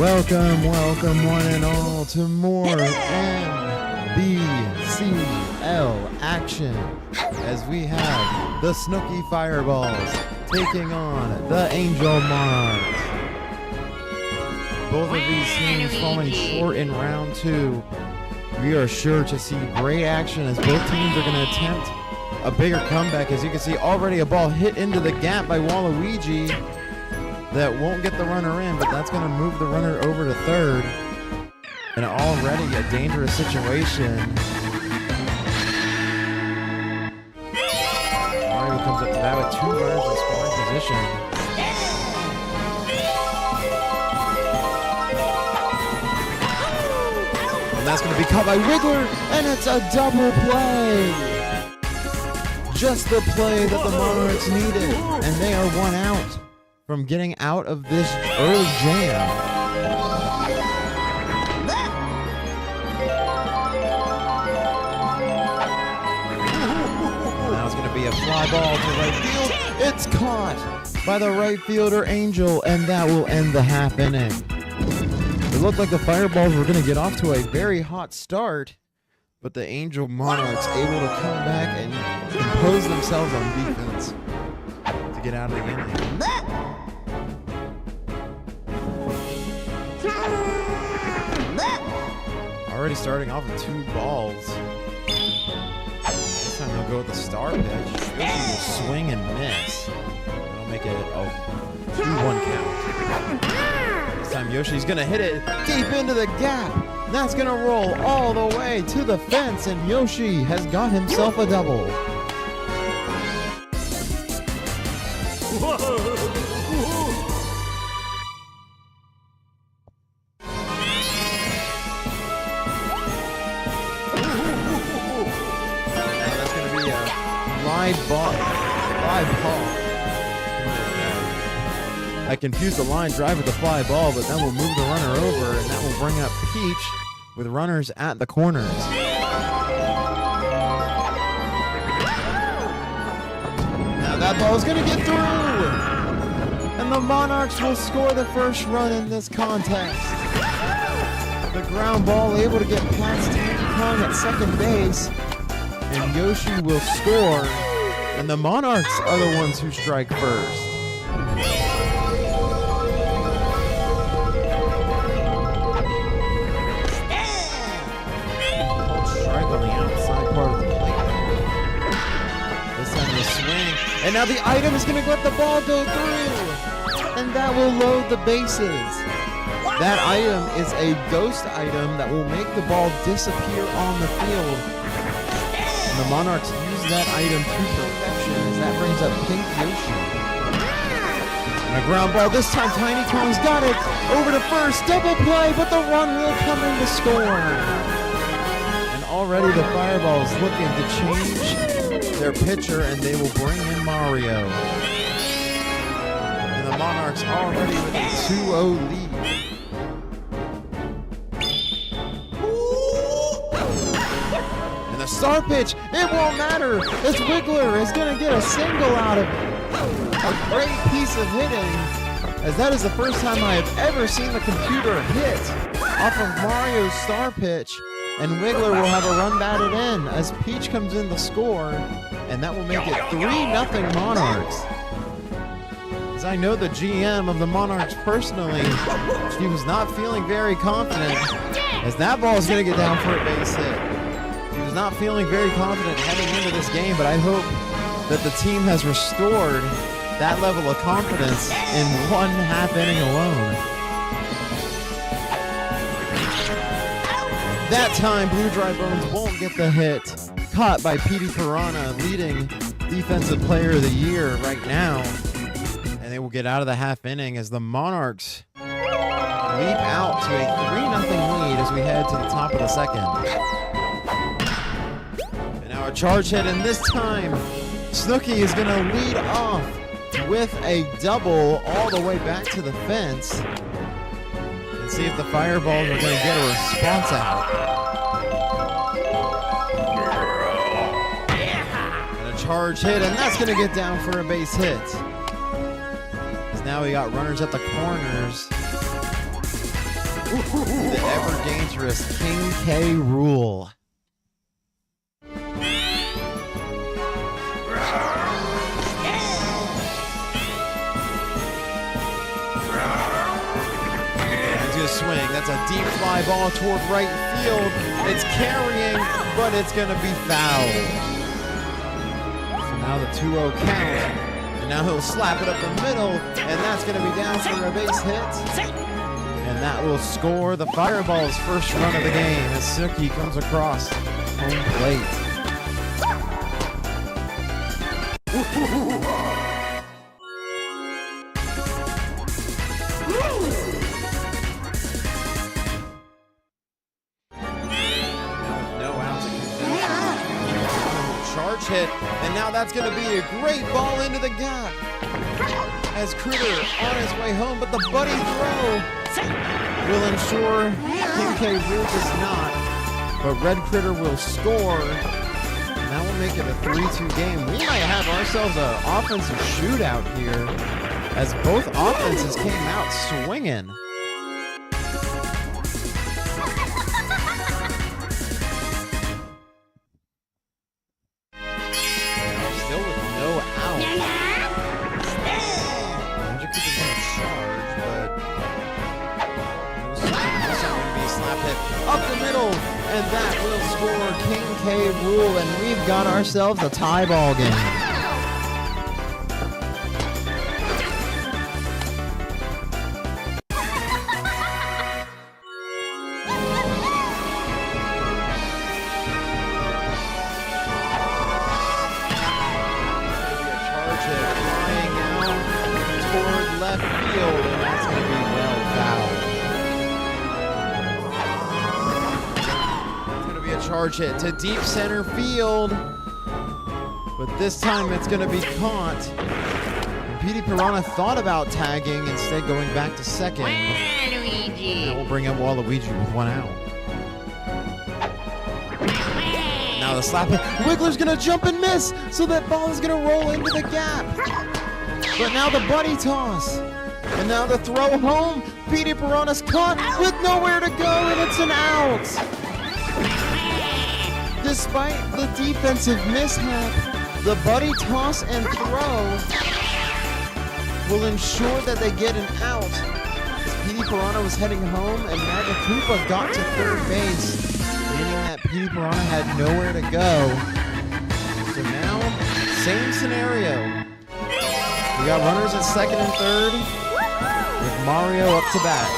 Welcome one and all to more NBCL action as we have the Snookie Fireballs taking on the Angel Monarchs. Both of these teams falling short in round two. We are sure to see great action as both teams are going to attempt a bigger comeback. As you can see, already a ball hit into the gap by Waluigi that won't get the runner in, but that's going to move the runner over to third. And already a dangerous situation. Mario comes up to that with two runners in scoring position. And that's going to be caught by Wiggler, and it's a double play. Just the play that the Monarchs needed, and they are one out from getting out of this early jam. Now it's going to be a fly ball to right field. It's caught by the right fielder, Angel, and that will end the half inning. It looked like the Fireballs were going to get off to a very hot start, but the Angel Monarchs able to come back and impose themselves on defense to get out of the inning. Already starting off with two balls. This time they'll go with the star pitch. Yoshi will swing and miss. That'll make it a 2-1 count. This time Yoshi's gonna hit it deep into the gap. That's gonna roll all the way to the fence, and Yoshi has got himself a double. Live ball. I confused the line drive with the fly ball, but that will move the runner over, and that will bring up Peach with runners at the corners. Now that ball is going to get through, and the Monarchs will score the first run in this contest. The ground ball able to get past Tanky Kong at second base, and Yoshi will score, and the Monarchs are the ones who strike first. Strike on the outside part of the plate. This time the swing, and now the item is going to let the ball go through, and that will load the bases. That item is a ghost item that will make the ball disappear on the field. And the Monarchs use that item to perfection as that brings up Pink Yoshi. And a ground ball. This time Tiny Kong's got it. Over to first. Double play, but the run will come in to score. And already the Fireballs looking to change their pitcher, and they will bring in Mario. And the Monarchs already with a 2-0 lead. The star pitch, it won't matter, as Wiggler is going to get a single out of it. A great piece of hitting, as that is the first time I have ever seen the computer hit off of Mario's star pitch, and Wiggler will have a run batted in as Peach comes in to score, and that will make it 3-0 Monarchs. As I know the GM of the Monarchs personally, she was not feeling very confident, as that ball is going to get down for a base hit. Not feeling very confident heading into this game, but I hope that the team has restored that level of confidence in one half inning alone. That time, Blue Dry Bones won't get the hit. Caught by Petey Piranha, leading Defensive Player of the Year right now. And they will get out of the half inning as the Monarchs leap out to a 3-0 lead as we head to the top of the second. A charge hit, and this time Snookie is going to lead off with a double all the way back to the fence and see if the Fireballs are going to get a response out. And a charge hit, and that's going to get down for a base hit. As now we got runners at the corners. the ever-dangerous King K. Rool. Swing. That's a deep fly ball toward right field. It's carrying, but it's going to be foul. So now the 2-0 count. And now he'll slap it up the middle, and that's going to be down for a base hit. And that will score the Fireballs' first run of the game as Snookie comes across home plate. Charge hit, and now that's going to be a great ball into the gap as Critter on his way home, but the buddy throw will ensure King K. Rool does not, but Red Critter will score, and that will make it a 3-2 game. We might have ourselves an offensive shootout here as both offenses came out swinging. Up the middle, and that will score King K. Rool, and we've got ourselves a tie ball game. Charge it flying out toward left field, and that's going to be well fouled. Charge hit to deep center field, but this time it's going to be caught. And Petey Piranha thought about tagging, instead going back to second. Waluigi. That will bring up Waluigi with 1 out. Now the slap hit. Wiggler's going to jump and miss, so that ball is going to roll into the gap. But now the buddy toss. And now the throw home. Petey Piranha's caught with nowhere to go, and it's an out. Despite the defensive mishap, the buddy toss and throw will ensure that they get an out. Petey Piranha was heading home, and Magakupa got to third base, meaning that Petey Piranha had nowhere to go. So now, same scenario. We got runners at second and third, with Mario up to bat.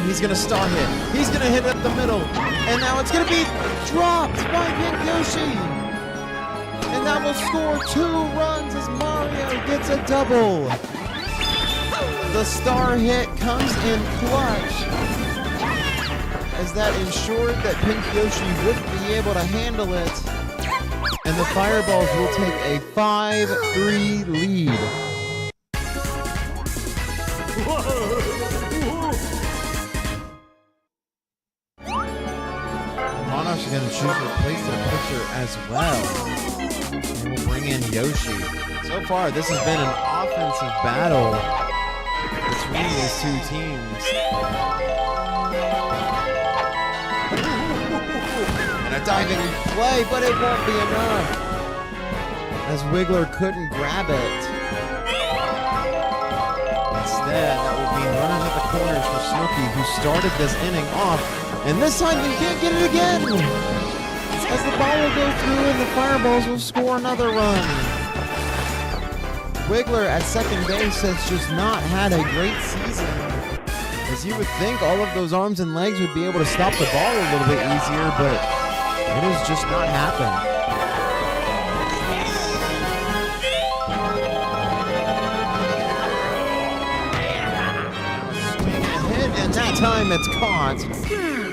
He's going to start hit. He's going to hit up the middle. And now it's going to be dropped by Pink Yoshi. And that will score 2 runs as Mario gets a double. The star hit comes in clutch, as that ensured that Pink Yoshi wouldn't be able to handle it. And the Fireballs will take a 5-3 lead. Monarchs are going to choose to replace their pitcher as well. And we'll bring in Yoshi. So far, this has been an offensive battle between these two teams. And a diving play, but it won't be enough, as Wiggler couldn't grab it. Instead, that will be runners at the corners for Snookie, who started this inning off. And this time he can't get it again, as the ball will go through and the Fireballs will score another run. Wiggler at second base has just not had a great season, as you would think all of those arms and legs would be able to stop the ball a little bit easier, but it has just not happened. That time it's caught,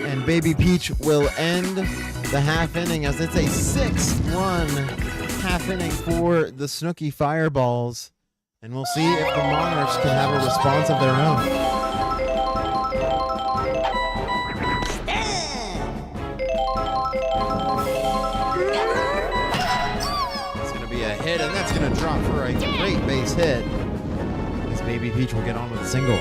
and Baby Peach will end the half inning, as it's a 6-run half inning for the Snookie Fireballs, and we'll see if the Monarchs can have a response of their own. It's going to be a hit, and that's going to drop for a great base hit. As Baby Peach will get on with a single.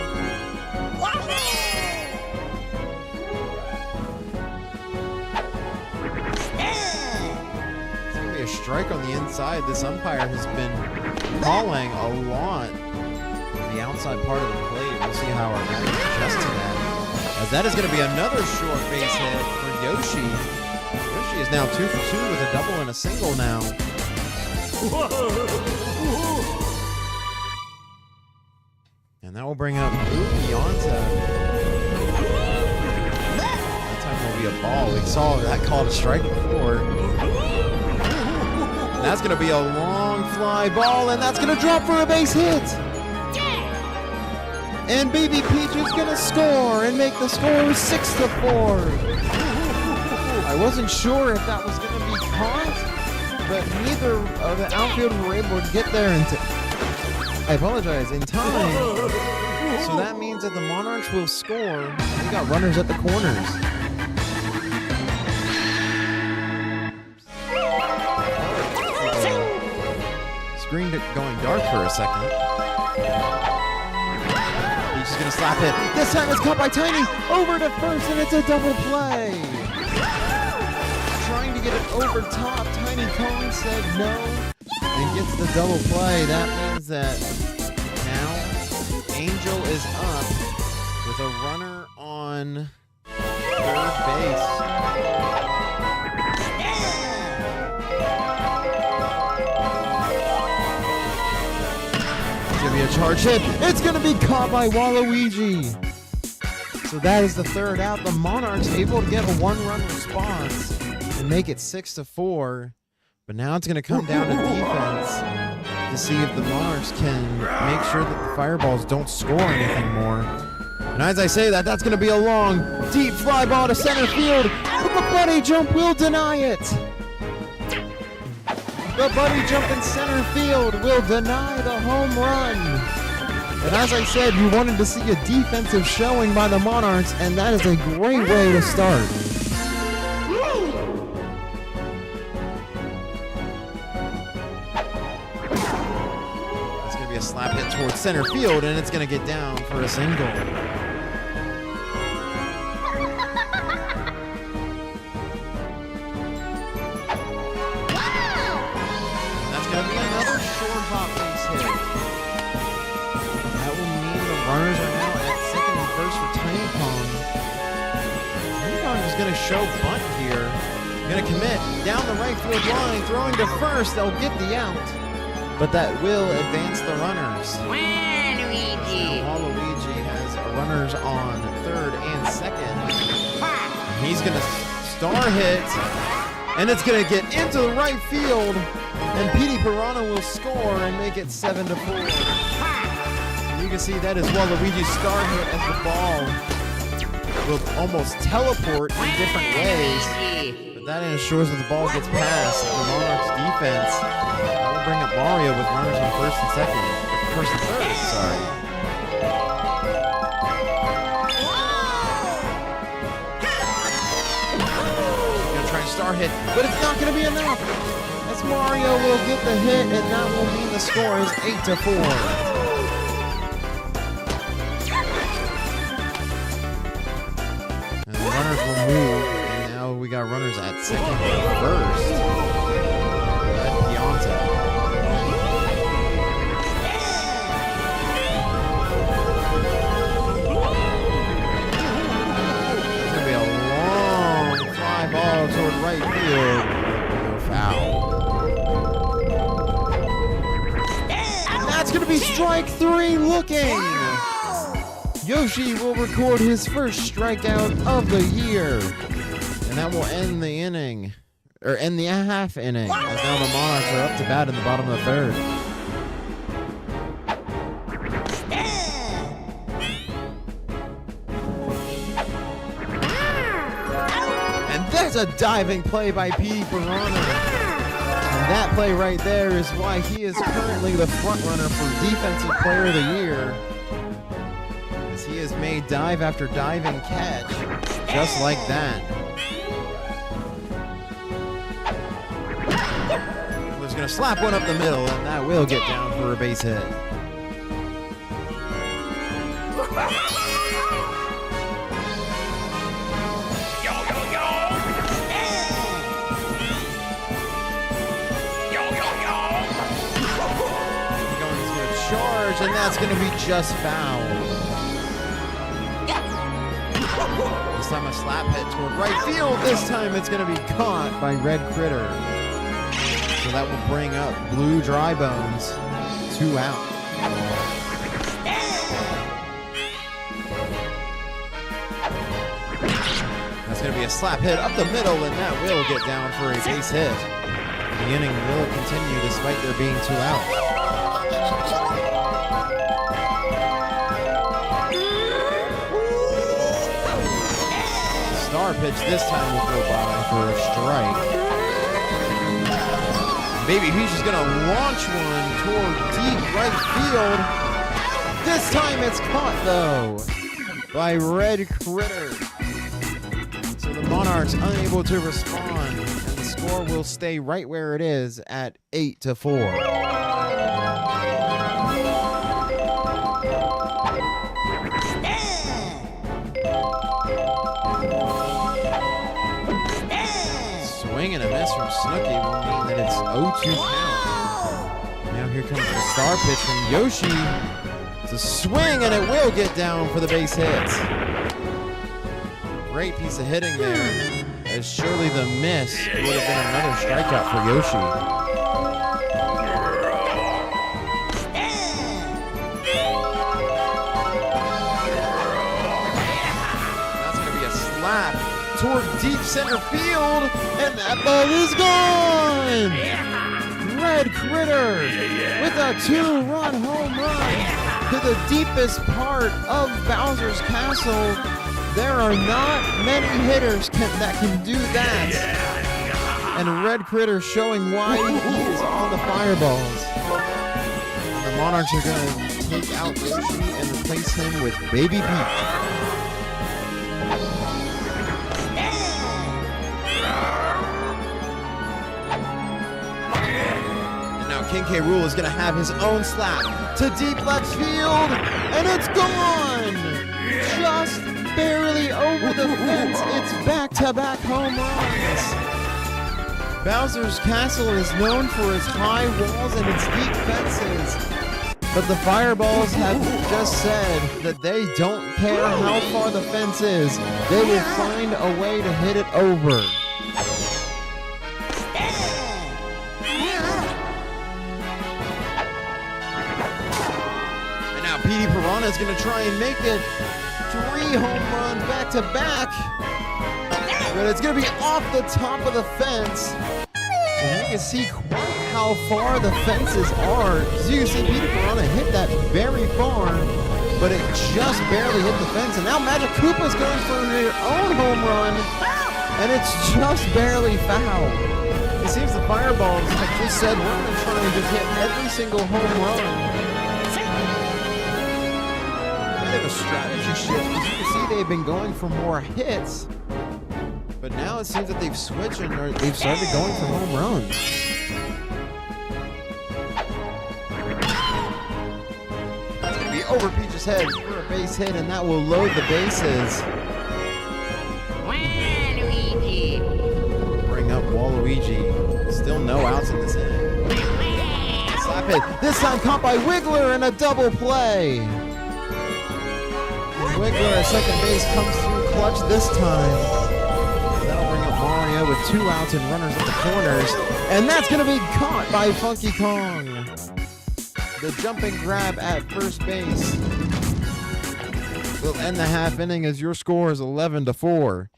It's going to be a strike on the inside. This umpire has been calling a lot on the outside part of the plate. We'll see how our batters adjust to that. As that is going to be another short base hit for Yoshi. Yoshi is now 2 for 2 with a double and a single now. And that will bring up Beyonce. That time will be a ball. We saw that called a strike before. And that's going to be a long fly ball, and that's going to drop for a base hit. And Baby Peach is going to score and make the score 6-4. I wasn't sure if that was going to be caught, but neither of the outfielders were able to get there in time. So that means that the Monarchs will score. We got runners at the corners. Screen going dark for a second. He's going to slap it. This time it's caught by Tiny. Over to first, and it's a double play. Trying to get it over top. Tiny Kong said no and gets the double play. That means that now Angel is up with a runner on third base. It's going to be a charge hit. It's going to be caught by Waluigi. So that is the third out. The Monarchs able to get a one-run response and make it 6-4. But now it's going to come down to defense to see if the Monarchs can make sure that the Fireballs don't score anything more. And as I say that, that's going to be a long, deep fly ball to center field. But the bunny jump will deny it. The bunny jump in center field will deny the home run. And as I said, you wanted to see a defensive showing by the Monarchs, and that is a great way to start. That's going to be a slap hit towards center field, and it's going to get down for a single. That's going to be another short hop base hit. That will mean the runners are now at second and first for Tiny Kong. Tiny Kong is going to show bunt here. Going to commit down the right field line, throwing to first. They'll get the out, but that will advance the runners. Waluigi. Waluigi has runners on third and second. He's going to star hit, and it's going to get into the right field, and Petey Piranha will score and make it 7-4. You can see that is Waluigi's star hit as the ball will almost teleport in different ways. But that ensures that the ball gets past the Monarchs defense. That will bring up Mario with runners on first and second. First and third, sorry. Gonna try and star hit, but it's not gonna be enough. As Mario will get the hit, and that will mean the score is 8-4. Runners will move, and now we got runners at second and first. At Beyonce. It's going to be a long fly ball toward right field. No foul. And that's going to be strike three looking. Yoshi will record his first strikeout of the year. And that will end the inning, or end the half inning, as now the Monarchs are up to bat in the bottom of the third. And there's a diving play by Petey Piranha. And that play right there is why he is currently the front runner for Defensive Player of the Year. He has made dive after diving catch, just like that. Yoshi's going to slap one up the middle, and that will get down for a base hit. Charge, and that's going to be just foul. This time a slap hit toward right field. This time it's going to be caught by Red Critter. So that will bring up Blue Dry Bones. 2 out. That's going to be a slap hit up the middle, and that will get down for a base hit. The inning will continue despite there being 2 out. Star pitch this time will go by for a strike. Baby Peach is going to launch one toward deep right field. This time it's caught, though, by Red Critter. So the Monarchs unable to respond, and the score will stay right where it is at 8-4. Swing and a miss from Snookie will mean that it's 0-2 count. Now here comes the star pitch from Yoshi. It's a swing, and it will get down for the base hit. Great piece of hitting there, as surely the miss would have been another strikeout for Yoshi. That's going to be a slap toward deep center field, and that ball is gone! Red Critter with a 2-run home run to the deepest part of Bowser's Castle. There are not many hitters that can do that. And Red Critter showing why he is on the Fireballs. The Monarchs are going to take out Yoshi and replace him with Baby Peach. King K. Rool is going to have his own slap to deep left field, and it's gone! Just barely over the fence. It's back-to-back home runs. Bowser's Castle is known for its high walls and its deep fences, but the Fireballs have just said that they don't care how far the fence is. They will find a way to hit it over. Petey Piranha is going to try and make it 3 home runs back to back. But it's going to be off the top of the fence. And you can see quite how far the fences are. So you can see Petey Piranha hit that very far, but it just barely hit the fence. And now Magic Koopa's going for her own home run, and it's just barely foul. It seems the Fireballs have just said, we're going to try and just hit every single home run. They have a strategy shift. As you can see, they've been going for more hits, but now it seems that they've switched and they've started going for home runs. That's going to be over Peach's head for a base hit, and that will load the bases. Waluigi. Bring up Waluigi. Still no outs in this inning. Slap hit. This time caught by Wiggler, and a double play. Wiggler at second base comes through clutch this time. That'll bring up Mario with 2 outs and runners at the corners. And that's going to be caught by Funky Kong. The jumping grab at first base will end the half inning as your score is 11-4.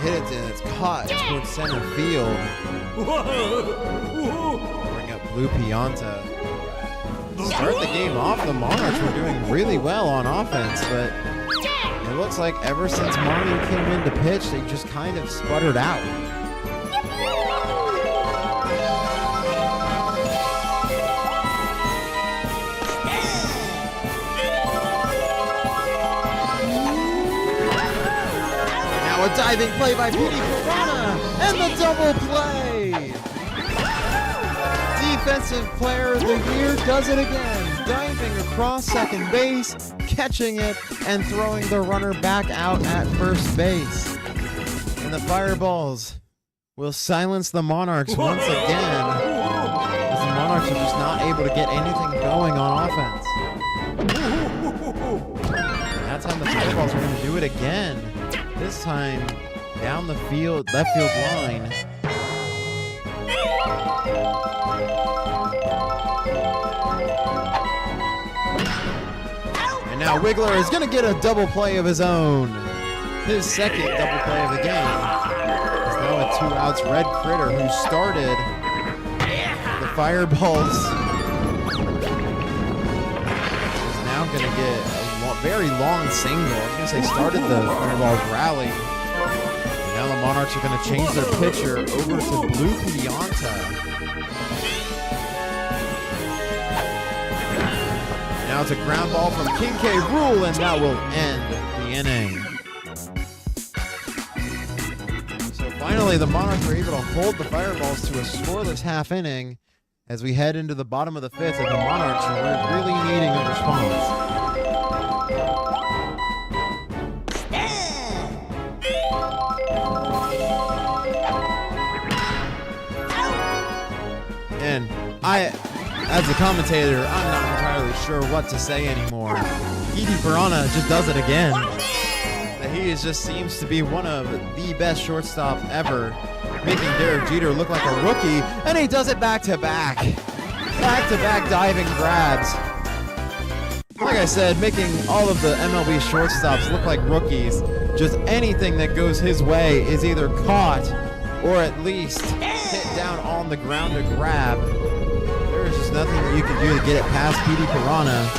Hit it, and it's caught towards center field. Bring up Blue Pianta. Start the game off, the Monarchs were doing really well on offense, but it looks like ever since Mario came in to pitch, they just kind of sputtered out. now a diving play by Petey Piranha and the double play. Defensive player of the year does it again, diving across second base, catching it, and throwing the runner back out at first base. And the Fireballs will silence the Monarchs once again, as the Monarchs are just not able to get anything going on offense. And that time the Fireballs are going to do it again, this time down the field, left field line. And now Wiggler is going to get a double play of his own. His second double play of the game. It's now a 2 outs Red Critter who started the Fireballs. Is now going to get a very long single. I was going to say started the Fireballs rally. And now the Monarchs are going to change their pitcher over to Blue Pianta. Now it's a ground ball from King K. Rool, and that will end the inning. So finally, the Monarchs were able to hold the Fireballs to a scoreless half inning as we head into the bottom of the fifth, and the Monarchs are really needing a response. And as a commentator, I'm not entirely sure what to say anymore. Petey Piranha just does it again. He just seems to be one of the best shortstops ever, making Derek Jeter look like a rookie, and he does it back-to-back. Back-to-back diving grabs. Like I said, making all of the MLB shortstops look like rookies. Just anything that goes his way is either caught or at least hit down on the ground to grab. There's just nothing that you can do to get it past Petey Piranha.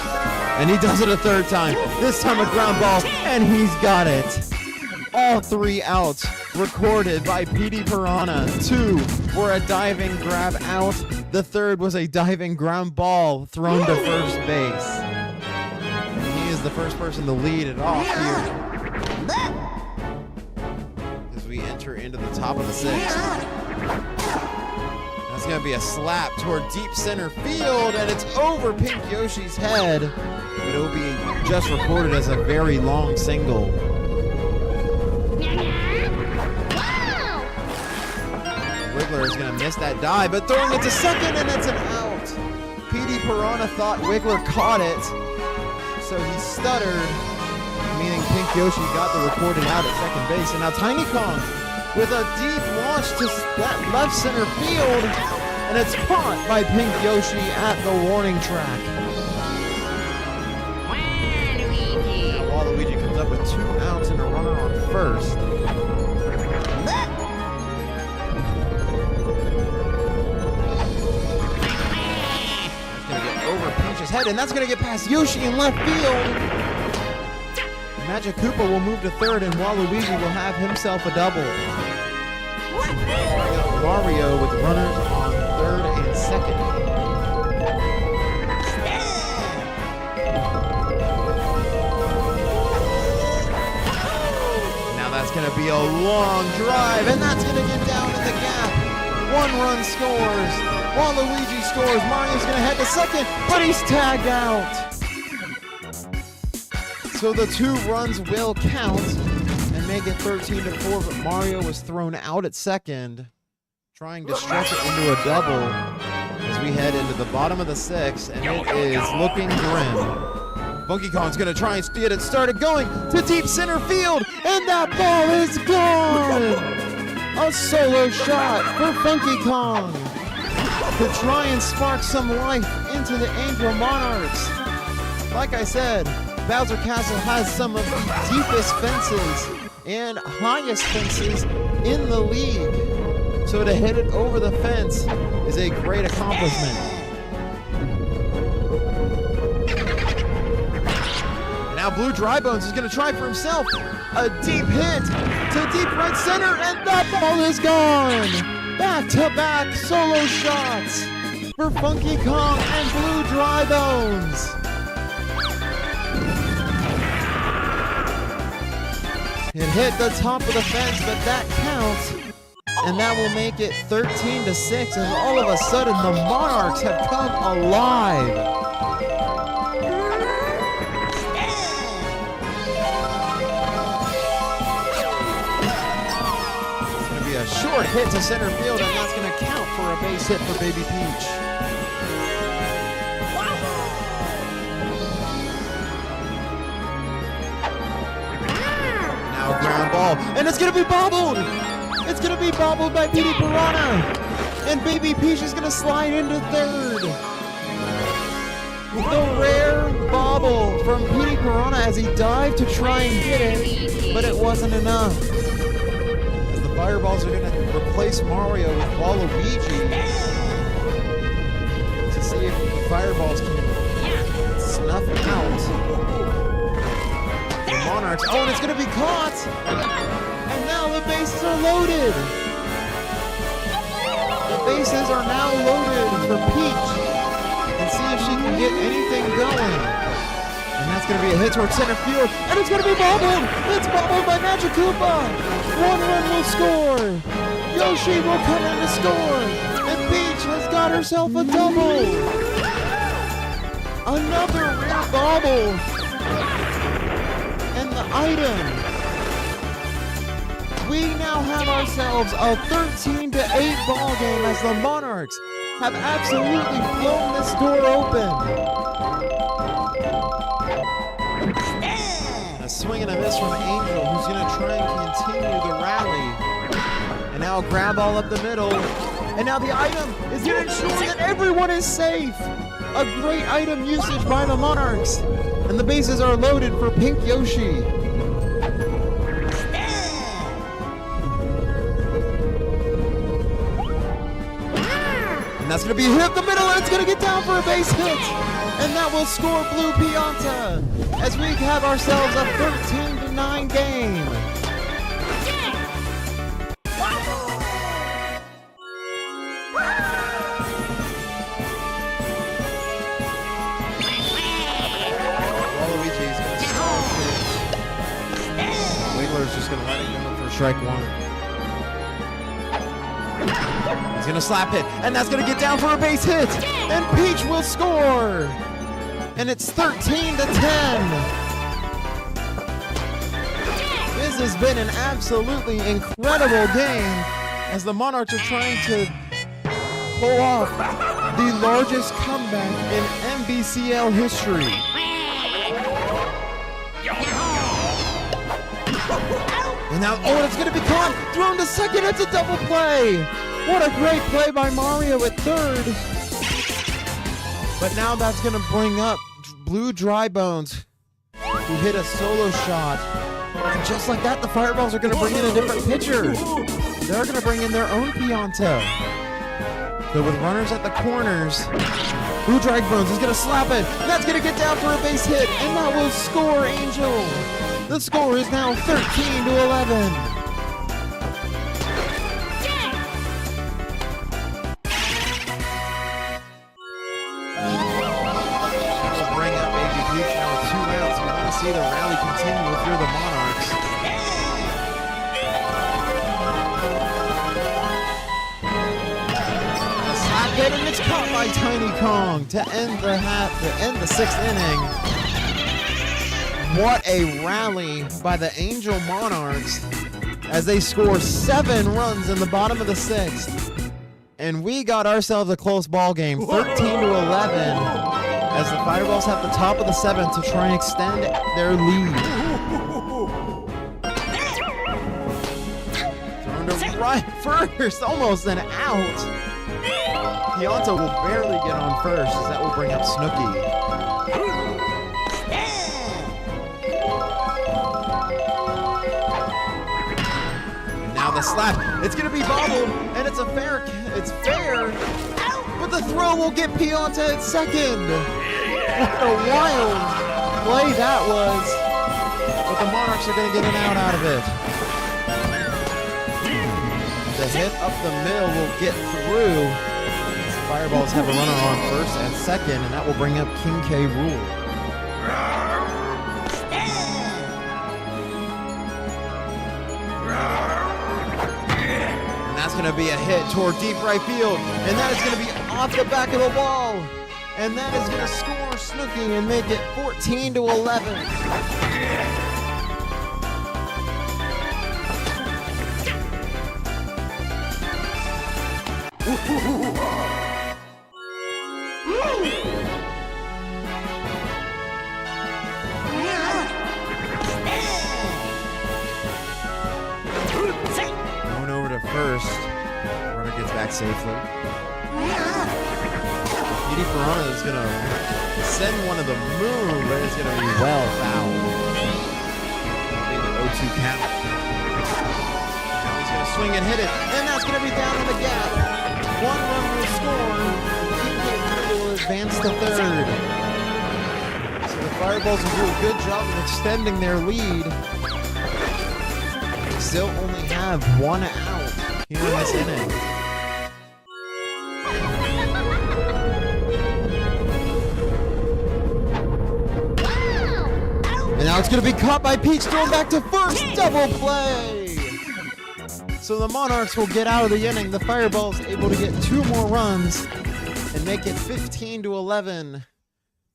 And he does it a third time. This time a ground ball, and he's got it. All 3 outs recorded by Petey Piranha. 2 were a diving grab out. The third was a diving ground ball thrown to first base. And he is the first person to lead it off here as we enter into the top of the 6th. That's going to be a slap toward deep center field, and it's over Pink Yoshi's head, but it will be just recorded as a very long single. Wiggler is going to miss that dive, but throwing it to second, and it's an out. Petey Piranha thought Wiggler caught it, so he stuttered, meaning Pink Yoshi got the recorded out at second base. And now Tiny Kong with a deep launch to that left center field, and it's caught by Pink Yoshi at the warning track. Now Waluigi comes up with 2 outs and a runner on first. That's going to get over Peach's head, and that's going to get past Yoshi in left field. Magic Koopa will move to third, and Waluigi will have himself a double. Mario with runners on third and second. Now that's going to be a long drive, and that's going to get down in the gap. 1 run scores. Waluigi scores. Mario's going to head to second, but he's tagged out. So the 2 runs will count and make it 13-4, but Mario was thrown out at second, trying to stretch it into a double as we head into the bottom of the 6th, and it is looking grim. Funky Kong's going to try and get it started, going to deep center field, and that ball is gone! A solo shot for Funky Kong to try and spark some life into the Angel Monarchs. Like I said, Bowser Castle has some of the deepest fences and highest fences in the league. So to hit it over the fence is a great accomplishment. And now Blue Drybones is going to try for himself a deep hit to deep right center, and that ball is gone. Back-to-back solo shots for Funky Kong and Blue Drybones. It hit the top of the fence, but that counts. And that will make it 13-6, and all of a sudden the Monarchs have come alive. It's going to be a short hit to center field, and that's going to count for a base hit for Baby Peach. Now ground ball, and it's going to be bobbled. It's going to be bobbled by Petey Piranha. And Baby Peach is going to slide into third. With the rare bobble from Petey Piranha as he dived to try and get it, but it wasn't enough. As the Fireballs are going to replace Mario with Waluigi to see if the Fireballs can snuff out the Monarchs. Oh, and it's going to be caught. And now the bases are loaded. The bases are now loaded for Peach. And see if she can get anything going. And that's going to be a hit towards center field. And it's going to be bobbled. It's bobbled by Magic Koopa. 1 run will score. Yoshi will come in to score. And Peach has got herself a double. Another rare bobble. And the item. We now have ourselves a 13-8 ball game as the Monarchs have absolutely blown this door open. A swing and a miss from Angel, who's going to try and continue the rally. And now grab all up the middle. And now the item is going to ensure that everyone is safe. A great item usage by the Monarchs. And the bases are loaded for Pink Yoshi. And that's going to be hit up the middle, and it's going to get down for a base hit. And that will score Blue Pianta as we have ourselves a 13-9 game. Waluigi's going to start it. Wiggler's just going to let it go for strike one. He's going to slap it, and that's going to get down for a base hit. And Peach will score. And it's 13-10. This has been an absolutely incredible game as the Monarchs are trying to pull off the largest comeback in NBCL history. And now, oh, it's going to be caught, thrown to second, it's a double play. What a great play by Mario at third. But now that's going to bring up Blue Drybones, who hit a solo shot. And just like that, the Fireballs are going to bring in a different pitcher. They're going to bring in their own Pianta. So with runners at the corners, Blue Drybones is going to slap it. That's going to get down for a base hit, and that will score Angel. The score is now 13-11. See the rally continue if you're the Monarchs. A slap hit, and it's caught by Tiny Kong to end the sixth inning. What a rally by the Angel Monarchs as they score 7 runs in the bottom of the sixth. And we got ourselves a close ball game, 13-11. As the Fireballs have the top of the 7th to try and extend their lead. Thrown to right first, almost an out. Pianta will barely get on first, as that will bring up Snookie. And now the slap, it's gonna be bobbled, and it's fair. But the throw will get Pianta at second. What a wild play that was. But the Monarchs are going to get an out of it. The hit up the middle will get through. The Fireballs have a runner on first and second, and that will bring up King K. Rool. that's going to be a hit toward deep right field. And that is going to be off the back of the wall. And that is going to score Snookie and make it 14-11. Going over to first. Runner gets back safely. Petey Piranha is going to send one of the moon, but it's going to be well fouled. Be the 0-2 count. Now he's going to swing and hit it, and that's going to be down in the gap. One run will score. He will advance to third. So the Fireballs will do a good job of extending their lead. They still only have one out here in this inning. And now it's going to be caught by Peach, thrown back to first, double play. So the Monarchs will get out of the inning. The Fireballs able to get 2 more runs and make it 15-11.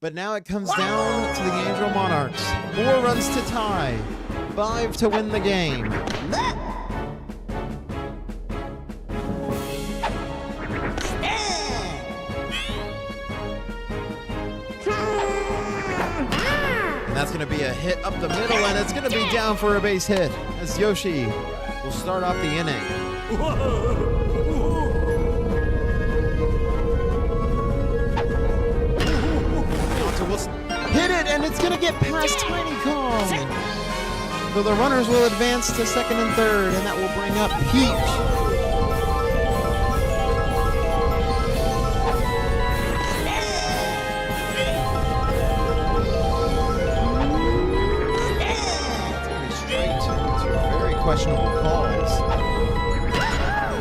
But now it comes down to the Angel Monarchs. 4 runs to tie, 5 to win the game. That's going to be a hit up the middle, and it's going to be down for a base hit as Yoshi will start off the inning. Hit it, and it's going to get past Tiny Kong. So the runners will advance to second and third, and that will bring up Peach. Questionable calls.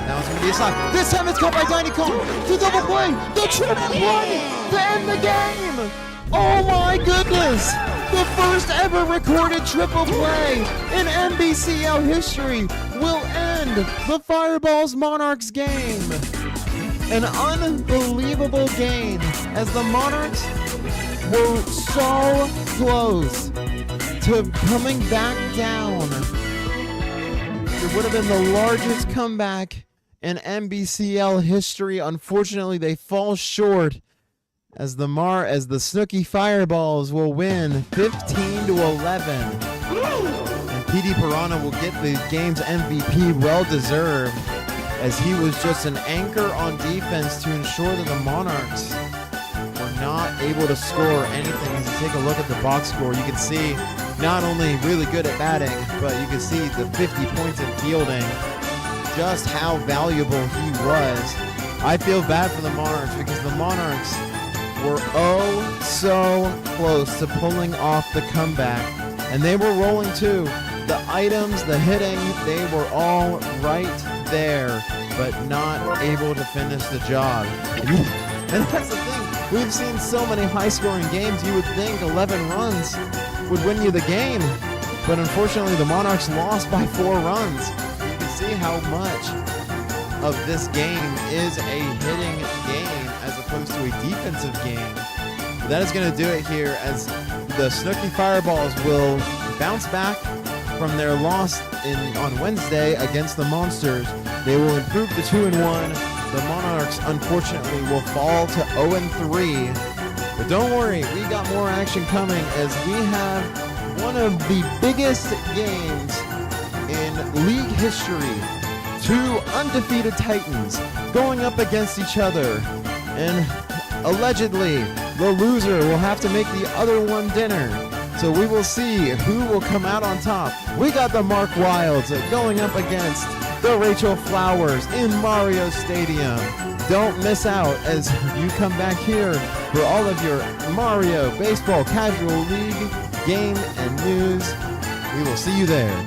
Now it's going to be a slap. This time it's caught by Tiny Kong. The double play. The triple play to end the game. Oh my goodness. The first ever recorded triple play in NBCL history will end the Fireballs Monarchs game. An unbelievable game as the Monarchs were so close to coming back down. It would have been the largest comeback in NBCL history. Unfortunately, they fall short as the Snookie Fireballs will win 15-11. And Petey Piranha will get the game's MVP, well deserved, as he was just an anchor on defense to ensure that the Monarchs were not able to score anything. As you take a look at the box score, you can see not only really good at batting, but you can see the 50 points in fielding, just how valuable he was. I feel bad for the Monarchs because the Monarchs were oh so close to pulling off the comeback, and they were rolling too. The items, the hitting, they were all right there, but not able to finish the job. And that's the thing. We've seen so many high-scoring games, you would think 11 runs would win you the game. But unfortunately, the Monarchs lost by 4 runs. You can see how much of this game is a hitting game as opposed to a defensive game. But that is going to do it here as the Snookie Fireballs will bounce back from their loss on Wednesday against the Monsters. They will improve to 2-1. The Monarchs, unfortunately, will fall to 0-3. But don't worry, we got more action coming as we have one of the biggest games in league history. 2 undefeated Titans going up against each other. And allegedly, the loser will have to make the other one dinner. So we will see who will come out on top. We got the Mark Wilds going up against the Rachel Flowers in Mario Stadium. Don't miss out as you come back here for all of your Mario Baseball Casual League game and news. We will see you there.